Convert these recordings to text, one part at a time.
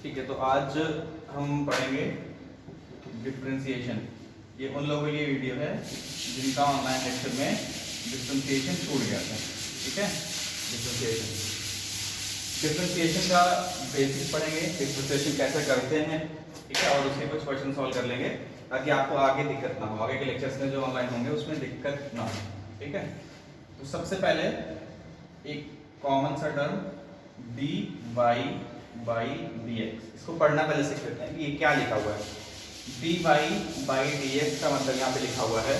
ठीक है, तो आज हम पढ़ेंगे डिफरेंशिएशन। ये उन लोगों के लिए वीडियो है जिनका ऑनलाइन लेक्चर में डिफरेंशिएशन छूट गया था। ठीक है, डिफरेंशिएशन का बेसिक पढ़ेंगे, डिफरेंशिएशन कैसे करते हैं, ठीक है, और उसके कुछ क्वेश्चन सॉल्व कर लेंगे ताकि आपको आगे दिक्कत ना हो, आगे के लेक्चर्स में जो ऑनलाइन होंगे उसमें दिक्कत ना हो। ठीक है, तो सबसे पहले एक कॉमन सा टर्म dy बाई dx, इसको पढ़ना पहले सीख लेते हैं कि ये क्या लिखा हुआ है। dy बाई dx का मतलब यहाँ पे लिखा हुआ है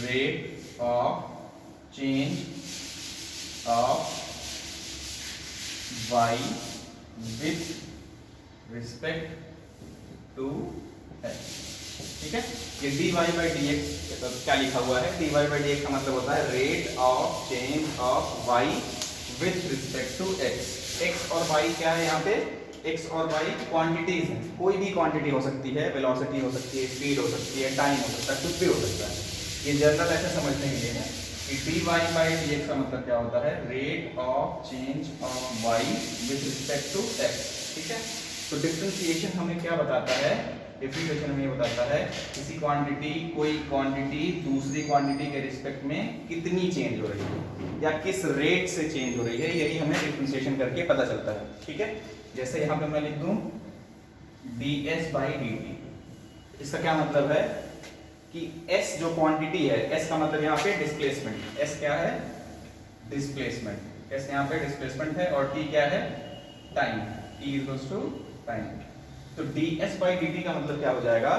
rate of change of y with respect to x। ठीक है, ये dy बाई dx तो क्या लिखा हुआ है, dy बाई dx का मतलब होता है rate of change of y with respect to x। x और y क्या है यहाँ पे, x और y क्वांटिटीज हैं, कोई भी क्वांटिटी हो सकती है, वेलोसिटी हो सकती है, स्पीड हो सकती है, टाइम हो सकता है, कुछ भी हो सकता है। ये जनरल ऐसे समझने के लिए है कि dy बाई dx का मतलब क्या होता है, rate of change of y with respect to x। ठीक है, तो डिफरेंशिएशन हमें क्या बताता है, डिफरेंशिएशन हमें ये बताता है किसी क्वांटिटी, कोई क्वांटिटी दूसरी क्वांटिटी के रिस्पेक्ट में कितनी चेंज हो रही है या किस रेट से चेंज हो रही है, यही हमें डिफरेंशिएशन करके पता चलता है। ठीक है, जैसे यहाँ पे मैं लिख दूं ds बाई dt, इसका क्या मतलब है कि s जो क्वांटिटी है, s का मतलब यहाँ पे डिस्प्लेसमेंट, s क्या है, डिस्प्लेसमेंट, s यहाँ पे डिस्प्लेसमेंट है और t क्या है, time, t equals to time. तो ds बाई dt का मतलब क्या हो जाएगा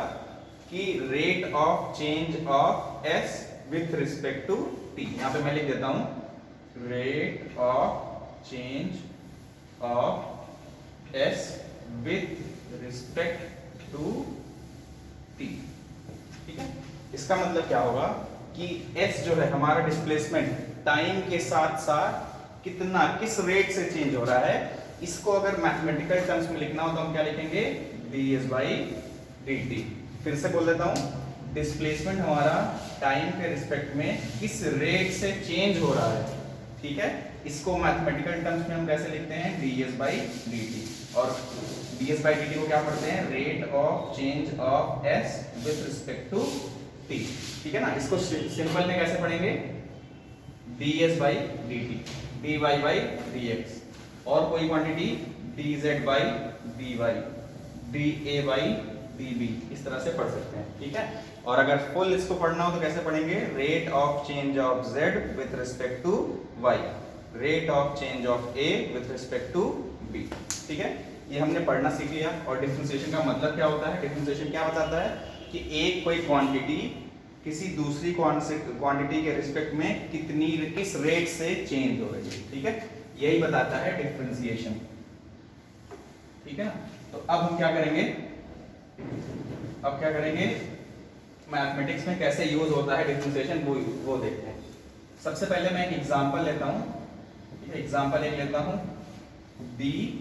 कि rate of change of s with respect to t। यहाँ पे मैं लिख देता हूं rate of change of s with respect to t। ठीक है, इसका मतलब क्या होगा कि s जो है हमारा डिस्प्लेसमेंट टाइम के साथ साथ कितना, किस रेट से चेंज हो रहा है, इसको अगर मैथमेटिकल टर्म्स में लिखना हो तो हम क्या लिखेंगे, ds बाई dt। फिर से बोल देता हूं, डिस्प्लेसमेंट हमारा टाइम के रिस्पेक्ट में किस रेट से चेंज हो रहा है। ठीक है, इसको मैथमेटिकल टर्म्स में हम कैसे लिखते हैं, ds बाई dt। और ds बाई dt को क्या पढ़ते हैं, rate of change of s with respect to t। ठीक है ना, इसको सिंपल में कैसे पढ़ेंगे, ds by dt, dy by dx, और कोई quantity dz by dy, da by db, इस तरह से पढ़ सकते हैं। ठीक है, और अगर फुल इसको पढ़ना हो तो कैसे पढ़ेंगे, rate of change of z with respect to y, rate of change of a with respect to b। ठीक है, ये हमने पढ़ना सीख लिया। और डिफरेंशिएशन का मतलब क्या होता है, डिफरेंशिएशन क्या बताता है कि एक कोई क्वांटिटी किसी दूसरी क्वांटिटी के रिस्पेक्ट में कितनी, किस रेट से चेंज हो रही है। ठीक है, यही बताता है डिफरेंशिएशन। ठीक है ना, तो अब हम क्या करेंगे, अब क्या करेंगे, मैथमेटिक्स में कैसे यूज होता है डिफरेंशिएशन वो देखते हैं। सबसे पहले मैं एक एग्जांपल लेता हूं, ठीक है, एग्जांपल एक लेता हूं dx²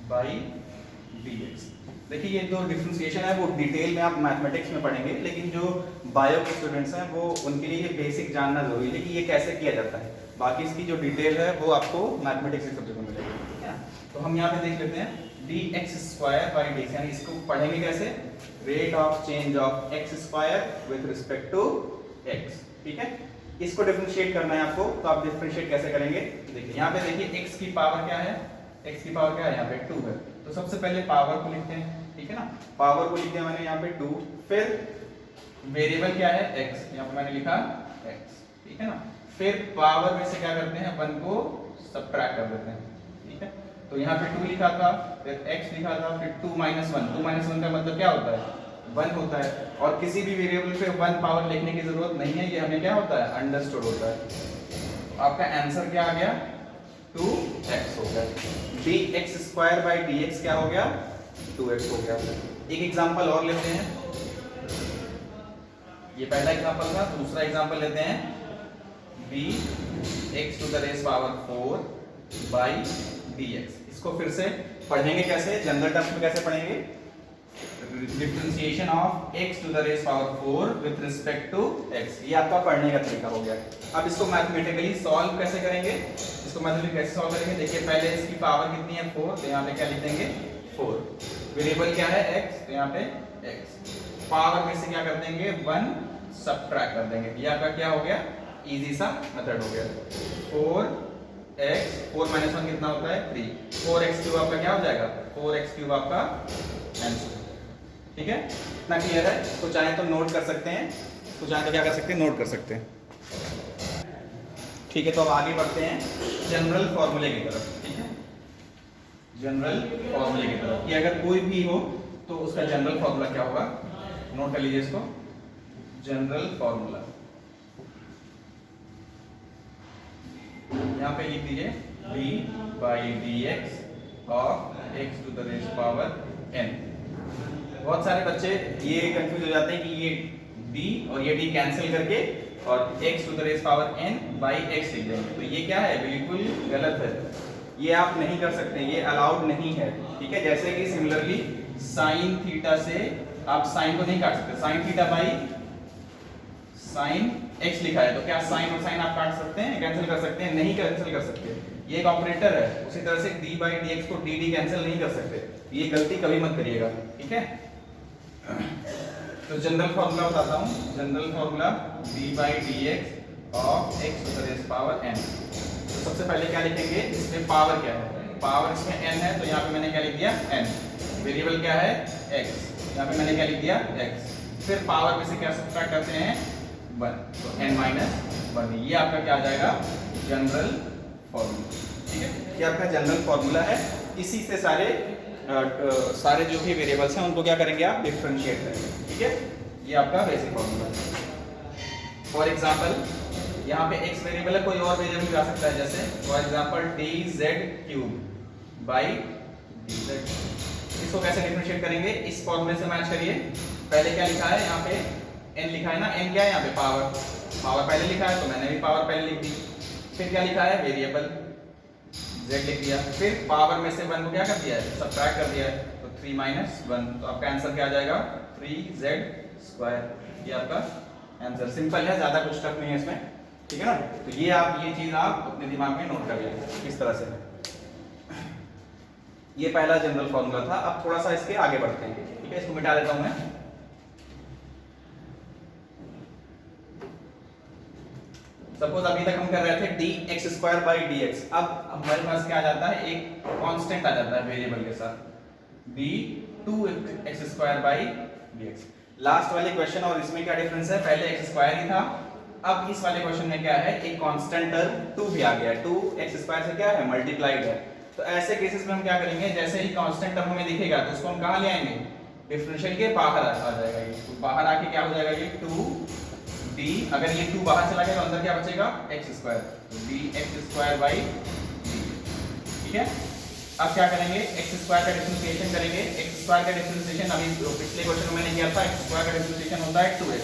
बाई dx। देखिए ये जो डिफरेंशिएशन है वो डिटेल में आप मैथमेटिक्स में पढ़ेंगे, लेकिन जो बायो के स्टूडेंट्स हैं वो उनके लिए ये बेसिक जानना जरूरी है कि ये कैसे किया जाता है। बाकी इसकी जो डिटेल है वो आपको मैथमेटिक्स के सब्जेक्ट में मिलेगी। ठीक है, तो हम यहाँ पे देख लेते हैं dx² बाई dx, यानी इसको पढ़ेंगे कैसे, rate of change of x² with respect to x। ठीक है, इसको डिफरेंशिएट करना है आपको, तो आप डिफरेंशिएट कैसे करेंगे, देखिए यहाँ पे देखिए x की पावर क्या है, x की पावर क्या है, यहाँ पे 2 है। तो सबसे पहले पावर को लिखते हैं। ठीक है ना, पावर को लिख दिया मैंने यहाँ पे 2, फिर वेरिएबल क्या है x, यहाँ पे मैंने लिखा x। ठीक है ना, फिर पावर में से क्या करते हैं, 1 को सबट्रैक्ट कर देते हैं। ठीक है, तो यहाँ पे 2 लिखा था, फिर x लिखा था, फिर 2 माइनस 1, 2 माइनस 1 का मतलब क्या होता है, 1 होता है। और किसी भी वेरिएबल पे 1 पावर लिखने की जरूरत नहीं है, ये हमें क्या होता है, अंडरस्टूड होता है। तो आपका आंसर क्या आ गया, 2x हो गया। dx² बाई dx क्या हो गया, 2x हो गया। एक एग्जांपल और लेते हैं, ये पहला एग्जांपल था, दूसरा एग्जांपल लेते हैं bx to the raise power 4 by dx। इसको फिर से पढ़ेंगे कैसे, जनरल टर्म्स में कैसे पढ़ेंगे, differentiation of x to the raise power 4 with respect to x, ये आपका पढ़ने का तरीका हो गया। अब इसको मैथमेटिकली सॉल्व कैसे करेंगे, इसको मतलब कैसे सॉल्व करेंगे, देखिए पहले इसकी पावर कितनी है 4, तो यहाँ पे क्या लिख देंगे 4, वेरिएबल क्या है x, तो यहाँ पे x, पावर में से क्या कर देंगे 1 सब्ट्रैक्ट कर देंगे, ये आपका क्या हो गया, इजी सा मेथड हो गया। 4x 4 माइनस 1 कितना होता है 3, 4x क्यूब आपका क्या हो जाएगा, 4x क्यूब आपका आंसर। ठीक है, इतना क्लियर है। तो चाहे तो नोट कर सकते हैं, तो चाहे तो क्या कर सकते हैं, नोट कर सकते हैं। ठीक है, तो अब आगे बढ़ते हैं जनरल फॉर्मूले की तरफ। ठीक है, जनरल फॉर्मूले की तरफ, कि अगर कोई भी हो तो उसका जनरल फॉर्मूला क्या होगा, नोट कर लीजिए इसको। जनरल फॉर्मूला यहाँ पे लिख दीजिए d by dx of x to the raise power n। बहुत सारे बच्चे ये कंफ्यूज हो जाते हैं कि ये d और ये d कैंसिल करके और x to the raise power n by x लिख देंगे, तो ये क्या है, बिल्कुल गलत है, ये आप नहीं कर सकते, ये अलाउड नहीं है। ठीक है, जैसे कि सिमिलरली साइन थीटा से आप साइन को नहीं काट सकते, sine theta by sine x लिखा है, तो क्या साइन और साइन आप काट सकते हैं, कैंसिल कर सकते हैं, नहीं कैंसिल कर सकते, ये एक ऑपरेटर है। उसी तरह से d बाई dx को dd कैंसिल नहीं कर सकते, ये गलती कभी मत करिएगा। ठीक है, तो जनरल फॉर्मूला बताता हूँ, general formula d by dx of x to the raise power n। तो सबसे पहले क्या लिखेंगे, इसमें पावर क्या है, पावर इसमें n है, तो यहाँ पे मैंने क्या लिख दिया n, वेरिएबल क्या है x, यहाँ पे मैंने क्या लिख दिया x, फिर पावर में से क्या सब्ट्रैक्ट करते हैं 1, तो n माइनस 1, ये आपका क्या आ जाएगा, जनरल फॉर्मूला। ठीक है, ये आपका जनरल फॉर्मूला है, इसी से सारे जो भी वेरिएबल्स हैं उनको क्या करेंगे आप, डिफरेंशिएट करेंगे। ठीक है, ये आपका बेसिक फॉर्मूला है। फॉर एग्जांपल यहाँ पे x वेरिएबल है, कोई और वेरिएबल भी आ सकता है, जैसे for example dz cube by dz। इसको कैसे डिफरेंशिएट करेंगे, इस फॉर्मूले से मैच करिए। पहले क्या लिखा है, यहाँ पे n लिखा है ना, n क्या है यहाँ पे पावर, पावर पहले लिखा है तो मैंने भी पावर पहले लिख दी। फिर क्या लिखा है, वेरिएबल z लिख दिया, फिर पावर में से 1 को क्या कर दिया है, सब्ट्रैक्ट कर दिया है, तो 3 माइनस 1, तो आपका आंसर क्या आ जाएगा 3z स्क्वायर। ये आपका आंसर सिंपल है, ज्यादा कुछ टफ नहीं है इसमें। ठीक है ना, तो ये चीज आप अपने दिमाग में नोट कर लीजिए इस तरह से। ये पहला जनरल फॉर्मूला था। अब थोड़ा सा इसके आगे बढ़ते हैं। ठीक है, इसको मिटा देता हूं मैं। सपोज अभी तक हम कर रहे थे dx स्क्वायर बाई dx, अब हमारे पास क्या आ जाता है, एक कांस्टेंट आ जाता है वेरिएबल के साथ, d2x square by dx। Last वाले क्वेश्चन और इसमें क्या डिफरेंस है, पहले x स्क्वायर ही था, अब इस वाले क्वेश्चन में क्या है, एक कांस्टेंट टर्म 2 भी आ गया है, 2x स्क्वायर से क्या है, मल्टीप्लाइड है। तो ऐसे केसेस में हम क्या करेंगे, जैसे ही कांस्टेंट टर्म हमें दिखेगा तो उसको हम कहां ले आएंगे, डिफरेंशियल के बाहर आ जाएगा ये, तो बाहर आके क्या हो जाएगा, ये 2d, अगर ये 2 बाहर चला गया तो अंदर क्या बचेगा, x स्क्वायर, तो dx स्क्वायर बाई d। ठीक है, अब क्या करेंगे, x स्क्वायर का डिफरेंशिएशन करेंगे। x स्क्वायर का डिफरेंशिएशन अभी पिछले क्वेश्चन में मैंने किया था, x स्क्वायर का डिफरेंशिएशन होता है 2x,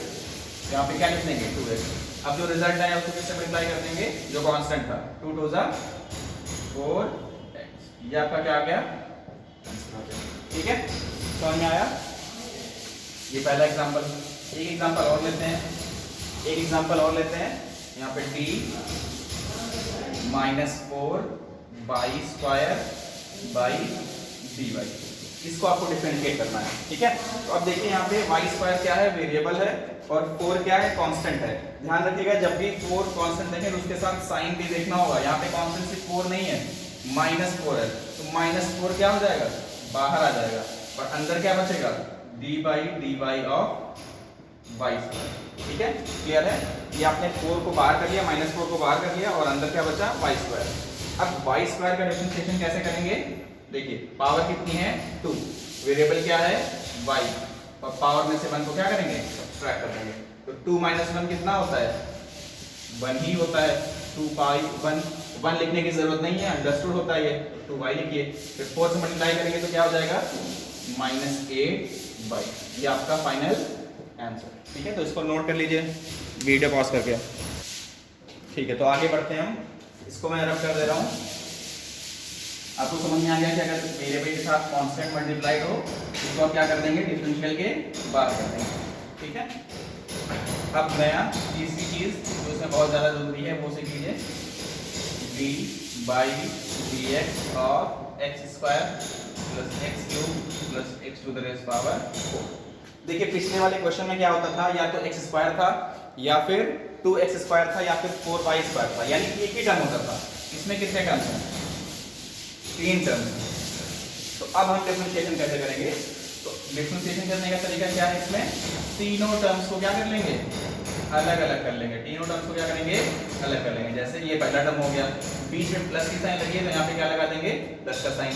यहाँ पे क्या लिख देंगे 2x। अब जो रिजल्ट आया उसको किससे मल्टीप्लाई कर देंगे, जो कांस्टेंट था, 2 2 जा 4x, ये आपका क्या आ गया, आंसर आ गया। ठीक है, समझ में आया। ये पहला एग्जांपल। एक एग्जांपल और लेते हैं, यहाँ पे d -4 by square by dy, इसको आपको डिफरेंशिएट करना है। ठीक है, तो अब देखिए यहाँ पे y स्क्वायर क्या है, वेरिएबल है, और 4 क्या है, कांस्टेंट है। ध्यान रखिएगा जब भी 4 कांस्टेंट देखें तो उसके साथ साइन भी देखना होगा। यहाँ पे कांस्टेंट सिर्फ 4 नहीं है, -4 है, तो -4 क्या हो जाएगा, बाहर आ जाएगा, और अंदर क्या बचेगा, d by dy of y square. ठीक है, क्लियर है। ये आपने 4 को बाहर कर लिया, -4 को बाहर कर लिया, और अंदर क्या बचा, y स्क्वायर। अब y स्क्वायर का डिफरेंशिएशन कैसे करेंगे, देखिए पावर कितनी है 2, वेरिएबल क्या है y, और पावर में से 1 को क्या करेंगे, सब्ट्रैक्ट कर देंगे, तो 2 - 1 कितना होता है, 1 ही होता है। 2 पाई 1 लिखने की जरूरत नहीं है, अंडरस्टूड होता है ये, तो 2y लिखिए, फिर 4 से मल्टीप्लाई करेंगे तो क्या हो जाएगा, -8y, ये आपका फाइनल आंसर। ठीक है, तो इसको नोट कर लीजिए वीडियो पॉज करके। ठीक है, तो आगे बढ़ते हैं हम, इसको मैं रब कर दे रहा हूँ। आपको समझ में आ गया कि अगर वेरिएबल के साथ कांस्टेंट मल्टीप्लाइड हो उसको आप क्या कर देंगे, डिफरेंशियल के बाहर कर देंगे। ठीक है, अब नया तीसरी चीज जो इसमें बहुत ज्यादा जरूरी है वो सीख लीजिए, d by d x of x square plus x cube plus x to the raise power 4। देखिए पिछले वाले क्वेश्चन में क्या होता था, या तो एक्स स्क्वायर था या फिर 2x स्क्वायर था या फिर 4y स्क्वायर था, यानी कि एक ही टर्म होता था। इसमें कितने टर्म्स हैं? 3 टर्म्स। तो अब हम डिफरेंशिएशन कैसे करेंगे? तो डिफरेंशिएशन करने का तरीका क्या है? इसमें तीनों टर्म्स को क्या कर लेंगे? अलग अलग कर लेंगे। तीनों टर्म्स को क्या करेंगे? अलग कर लेंगे। जैसे ये पहला टर्म हो गया, बीच में प्लस की साइन लगी है तो यहाँ पे क्या लगा देंगे? प्लस का साइन।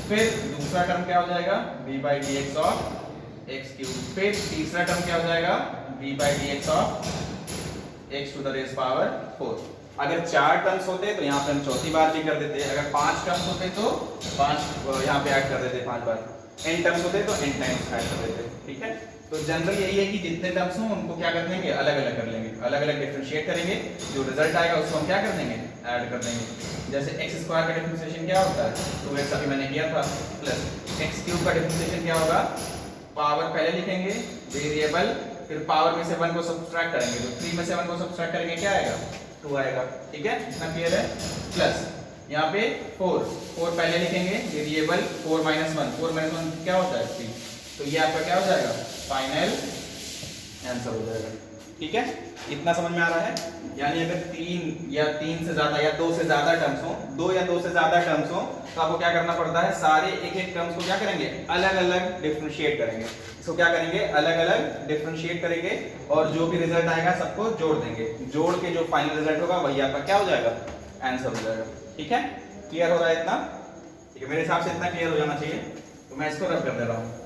फिर दूसरा टर्म क्या हो जाएगा? b by d x of x cube. फिर तीसरा टर्म क्या हो जाएगा? b by d x of x to the raise power 4। अगर 4 टर्म्स होते तो यहाँ पे हम चौथी बार भी कर देते, अगर 5 टर्म्स होते तो 5 यहाँ पे ऐड कर देते 5 बार, n टर्म्स होते तो n टाइम्स ऐड कर देते। ठीक है, तो जनरल यही है कि जितने टर्म्स हों उनको क्या कर देंगे? अलग अलग कर लेंगे, अलग अलग डिफरेंशिएट करेंगे, जो रिजल्ट आएगा उसको हम क्या कर देंगे? ऐड कर देंगे। जैसे एक्स स्क्वायर का डिफरेंशिएशन क्या होता है? 2x अभी मैंने किया था, प्लस एक्स क्यूब का डिफरेंशिएशन क्या होगा? पावर पहले लिखेंगे, वेरिएबल, फिर पावर में से 1 को सब्ट्रैक्ट करेंगे, तो 3 में से 1 को सब्ट्रैक्ट करेंगे क्या आएगा? 2 आएगा। ठीक है, इतना क्लियर है? प्लस यहाँ पे 4 पहले लिखेंगे, वेरिएबल 4 माइनस 1 क्या होता है? 3। तो ये आपका क्या हो जाएगा? फाइनल आंसर हो जाएगा। ठीक है, इतना समझ में आ रहा है? यानी अगर 3 या 3 से ज्यादा या 2 से ज्यादा टर्म्स हो, 2 या 2 से ज्यादा टर्म्स हो, तो आपको क्या करना पड़ता है? सारे एक एक टर्म्स को क्या करेंगे? अलग अलग डिफरेंशिएट करेंगे। इसको क्या करेंगे? अलग अलग डिफरेंशिएट करेंगे और जो भी रिजल्ट आएगा सबको जोड़ देंगे। जोड़ के जो फाइनल रिजल्ट होगा वही आपका क्या हो जाएगा? आंसर हो जाएगा। ठीक है, क्लियर हो रहा है इतना? ठीक है, मेरे हिसाब से इतना क्लियर हो जाना चाहिए, तो मैं इसको रब कर दे रहा हूँ।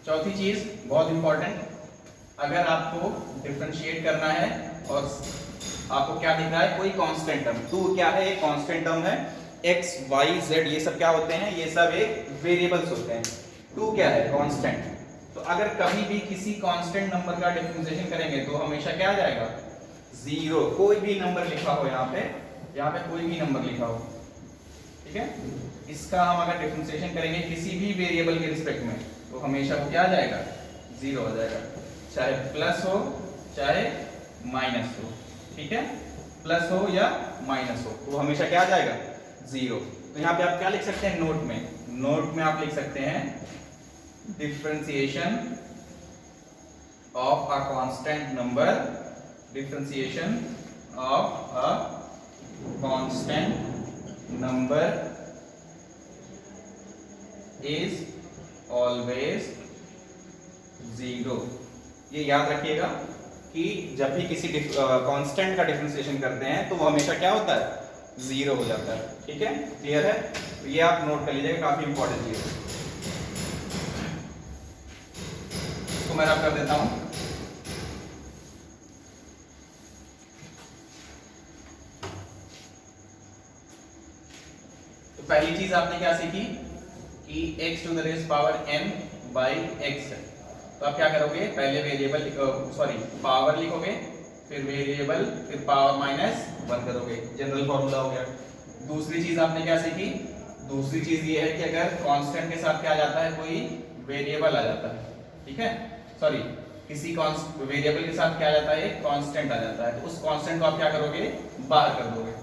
चौथी चीज बहुत इंपॉर्टेंट, अगर आपको डिफरेंशिएट करना है और आपको क्या दिख रहा है? कोई कांस्टेंट टर्म, 2 क्या है? एक कांस्टेंट टर्म है। x y z ये सब क्या होते हैं? ये सब एक वेरिएबल्स होते हैं। 2 क्या है? कांस्टेंट। तो अगर कभी भी किसी कांस्टेंट नंबर का डिफरेंशिएशन करेंगे तो हमेशा क्या आ जाएगा? 0। कोई भी नंबर लिखा हो यहाँ पे कोई भी नंबर लिखा हो, ठीक है, इसका हम अगर डिफरेंशिएशन करेंगे किसी भी वेरिएबल के रिस्पेक्ट में तो हमेशा वो क्या आ जाएगा? 0 हो जाएगा, चाहे प्लस हो चाहे माइनस हो। ठीक है, प्लस हो या माइनस हो तो हमेशा क्या आ जाएगा? 0। तो यहाँ पे आप क्या लिख सकते हैं? नोट में आप लिख सकते हैं differentiation of a constant number, differentiation of a constant number is always 0। ये याद रखिएगा कि जब भी किसी कांस्टेंट का डिफरेंशिएशन करते हैं तो वो हमेशा क्या होता है? 0 हो जाता है। ठीक है, क्लियर है? तो ये आप नोट कर लीजिएगा, काफी इंपॉर्टेंट चीज है। इसको मैं रब कर देता हूं। तो पहली चीज आपने क्या सीखी कि x to the raise power n by x है। तो आप क्या करोगे? पहले वेरिएबल पावर लिखोगे, फिर वेरिएबल, फिर पावर माइनस 1 करोगे, जनरल फॉर्मूला हो गया। दूसरी चीज आपने क्या सीखी? दूसरी चीज ये है कि अगर कांस्टेंट के साथ क्या आ जाता है? कोई वेरिएबल आ जाता है, ठीक है, किसी वेरिएबल के साथ क्या आ जाता है? एक कांस्टेंट आ जाता है, तो उस कांस्टेंट को आप क्या करोगे? बाहर कर दोगे,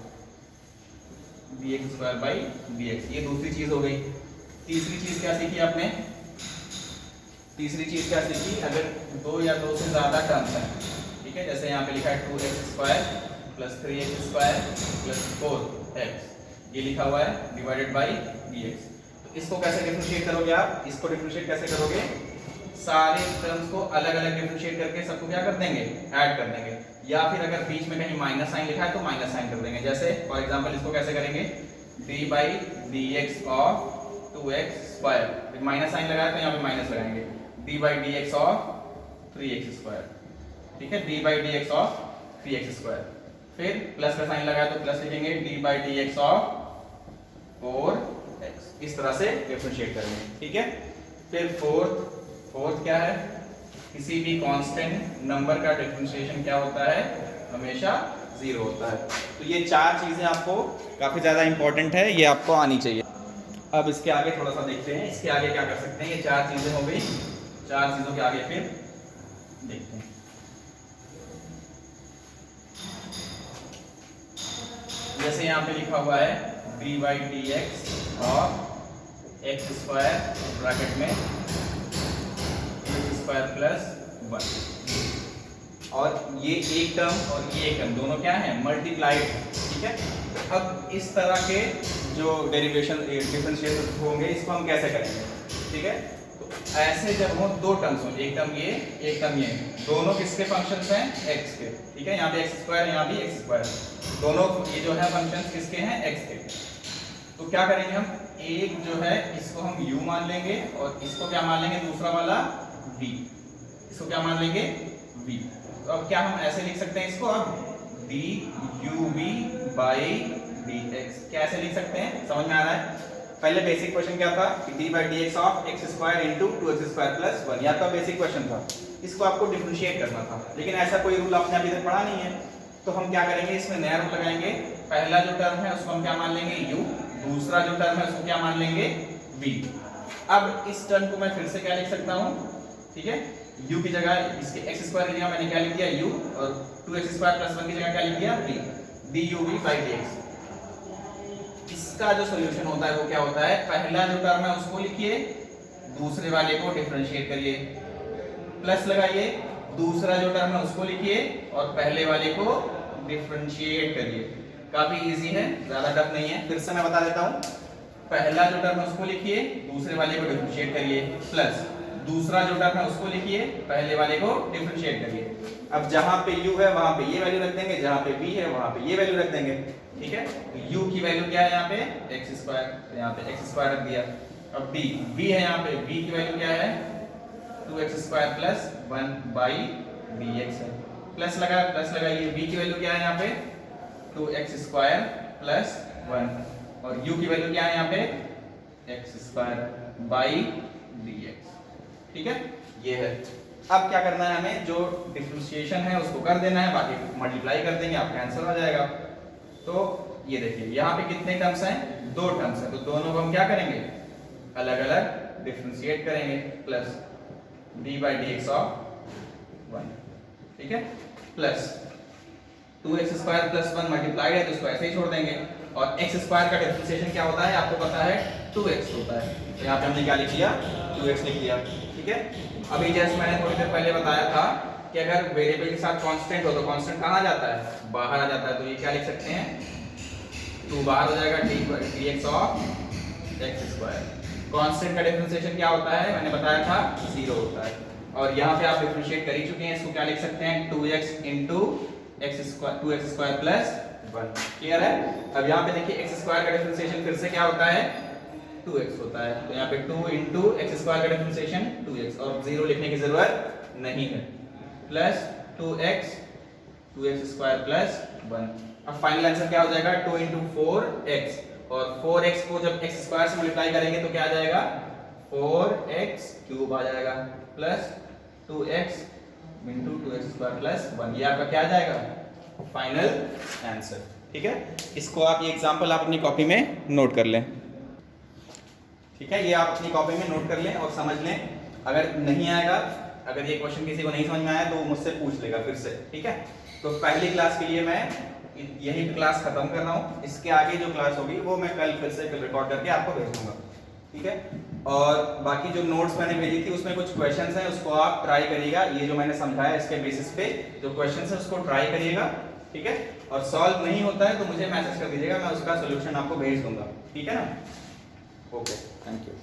dx² बाई dx। ये दूसरी चीज हो गई। तीसरी चीज क्या सीखी आपने? तीसरी चीज क्या सीखी? अगर 2 या 2 से ज्यादा टर्म्स हैं, ठीक है, जैसे यहाँ पे लिखा है 2x² plus 3x² plus 4x, ये लिखा हुआ है डिवाइडेड बाई dx। तो इसको कैसे डिफरेंशिएट करोगे आप? इसको डिफरेंशिएट कैसे करोगे? सारे टर्म्स को अलग अलग डिफरेंशिएट करके सबको क्या कर देंगे? ऐड कर देंगे। या फिर अगर बीच में कहीं माइनस साइन लिखा है तो माइनस साइन कर देंगे। जैसे फॉर एग्जांपल इसको कैसे करेंगे? d by dx of 2x², minus sign लगाया तो यहाँ पे माइनस लगाएंगे, d by dx of 3x², ठीक है, d by dx of 3x²। फिर प्लस का साइन लगाया तो प्लस लिखेंगे, d by dx of 4x। इस तरह से डिफरेंशिएट करेंगे, ठीक है। फिर फोर्थ क्या है? किसी भी कांस्टेंट नंबर का डिफरेंशिएशन क्या होता है? हमेशा 0 होता है। तो ये 4 चीजें आपको काफी ज्यादा इंपॉर्टेंट है, ये आपको आनी चाहिए। अब इसके आगे थोड़ा सा देखते हैं, इसके आगे क्या कर सकते हैं। ये 4 चीजें हो गई, 4 चीजों के आगे फिर देखते हैं। जैसे यहाँ पे लिखा हुआ है dy dx और एक्स स्क्वायर ब्रैकेट में एक्स स्क्वायर प्लस 1, और ये एक टर्म और ये एक टर्म दोनों क्या है, मल्टीप्लाइड, ठीक है। अब इस तरह के जो डेरिवेशन डिफरेंशिएशन होंगे इसको हम कैसे करेंगे, ठीक है। तो ऐसे जब हो दो टर्म्स हो, एक टर्म ये एक टर्म ये, दोनों किसके फंक्शंस हैं, x के, ठीक है। यहाँ पे एक्स स्क्वायर, यहाँ भी एक्स स्क्वायर, दोनों ये जो है फंक्शंस किसके हैं, x के। तो क्या करेंगे हम, एक जो है इसको हम u मान लेंगे और इसको क्या मान लेंगे, दूसरा वाला v, इसको क्या मान लेंगे v। तो अब क्या हम ऐसे लिख सकते हैं इसको, अब dub by dx, क्या ऐसे लिख सकते हैं, समझ में आ रहा है। पहले बेसिक क्वेश्चन क्या था कि d by dx of x square into 2x square plus 1, यह आपका बेसिक क्वेश्चन था। इसको आपको डिफरेंशिएट करना था, लेकिन ऐसा कोई रूल आपने अभी तक पढ़ा नहीं है। तो हम क्या करेंगे, इसमें नया रूल लगाएंगे। पहला जो टर्म है उसको हम क्या मान लेंगे u, दूसरा जो टर्म है उसको क्या मान लेंगे v। अब इस टर्म को मैं फिर से क्या लिख सकता हूँ, ठीक है, u की जगह इसके x स्क्वायर की जगह मैंने क्या लिख दिया u, और 2x स्क्वायर प्लस 1 की जगह क्या लिख दिया v, dub by dx। इसका जो सॉल्यूशन होता है वो क्या होता है, पहला जो टर्म है उसको लिखिए, दूसरे वाले को डिफरेंशिएट करिए, प्लस लगाइए, दूसरा जो टर्म है उसको लिखिए और पहले वाले को डिफरेंशिएट करिए। काफी इजी है, ज्यादा टफ नहीं है। फिर से मैं बता देता हूँ, पहला जो टर्म है उसको लिखिए, दूसरे वाले को डिफरेंशिएट करिए, प्लस दूसरा जो टर्म है उसको लिखिए, पहले वाले को डिफरेंशिएट करिए। अब जहां पे u है वहां पे ये वैल्यू रख देंगे, जहां पे v है वहां पे ये वैल्यू रख देंगे, ठीक है। तो u की वैल्यू क्या है, यहाँ पे एक्स स्क्वायर, यहाँ पे एक्स स्क्वायर रख दिया। अब v है यहाँ पे, v की वैल्यू क्या है 2x square plus 1 by dx है, प्लस लगाइए, v की वैल्यू क्या है यहाँ पे 2x स्क्वायर प्लस 1, और u की वैल्यू क्या है यहाँ पे x स्क्वायर बाई dx, ठीक है। ये है। अब क्या करना है हमें, जो डिफरेंशिएशन है उसको कर देना है, बाकी मल्टीप्लाई कर देंगे, आपका आंसर हो जाएगा। तो ये देखिए यहाँ पे कितने टर्म्स हैं, दो टर्म्स हैं, तो दोनों को हम क्या करेंगे, अलग अलग डिफरेंशिएट करेंगे, plus d by dx of 1, ठीक है, plus 2x square plus 1 multiplied है तो इसको ऐसे ही छोड़ देंगे, और x स्क्वायर का डिफरेंशिएशन क्या होता है आपको पता है 2x होता है, तो यहाँ पे हमने क्या लिख लिया 2x लिख लिया, ठीक है। अभी जैसे मैंने थोड़ी देर पहले बताया था कि अगर वेरिएबल के साथ कांस्टेंट हो तो कांस्टेंट कहाँ जाता है, बाहर आ जाता है, तो ये क्या लिख सकते हैं 2 बाहर हो जाएगा, dx of x square. Constant का डिफरेंशिएशन क्या होता है, मैंने बताया था 0 होता है, और यहाँ पे आप डिफरेंशिएट कर ही चुके हैं, इसको क्या लिख सकते हैं 2x into x square, 2x square plus 1, clear है। अब यहाँ पे देखिए x स्क्वायर का डिफरेंशिएशन फिर से क्या होता है 2x होता है, तो यहाँ पे 2 इंटू एक्स स्क्वायर का डिफरेंशिएशन 2x, और 0 लिखने की जरूरत नहीं है, प्लस 2x स्क्वायर प्लस 1। अब फाइनल आंसर क्या हो जाएगा 2 इंटू 4x, और 4x को जब x स्क्वायर से मल्टीप्लाई करेंगे तो क्या आ जाएगा 4x क्यूब आ जाएगा, plus 2x into 2x square plus 1, ये आपका क्या आ जाएगा फाइनल आंसर, ठीक है। इसको आप ये एग्जांपल आप अपनी कॉपी में नोट कर लें, ठीक है, ये आप अपनी कॉपी में नोट कर लें और समझ लें। अगर नहीं आएगा, अगर ये क्वेश्चन किसी को नहीं समझ में आया तो मुझसे पूछ लेगा फिर से, ठीक है। तो पहली क्लास के लिए मैं यही क्लास खत्म कर रहा हूँ, इसके आगे जो क्लास होगी वो मैं कल फिर से रिकॉर्ड करके आपको भेज दूंगा, ठीक है। और बाकी जो नोट्स मैंने भेजी थी उसमें कुछ क्वेश्चंस हैं, उसको आप ट्राई करिएगा, ये जो मैंने समझाया इसके बेसिस पे जो क्वेश्चंस है उसको ट्राई करिएगा, ठीक है। और सॉल्व नहीं होता है तो मुझे मैसेज कर दीजिएगा, मैं उसका सोल्यूशन आपको भेज दूंगा, ठीक है ना। Okay, thank you.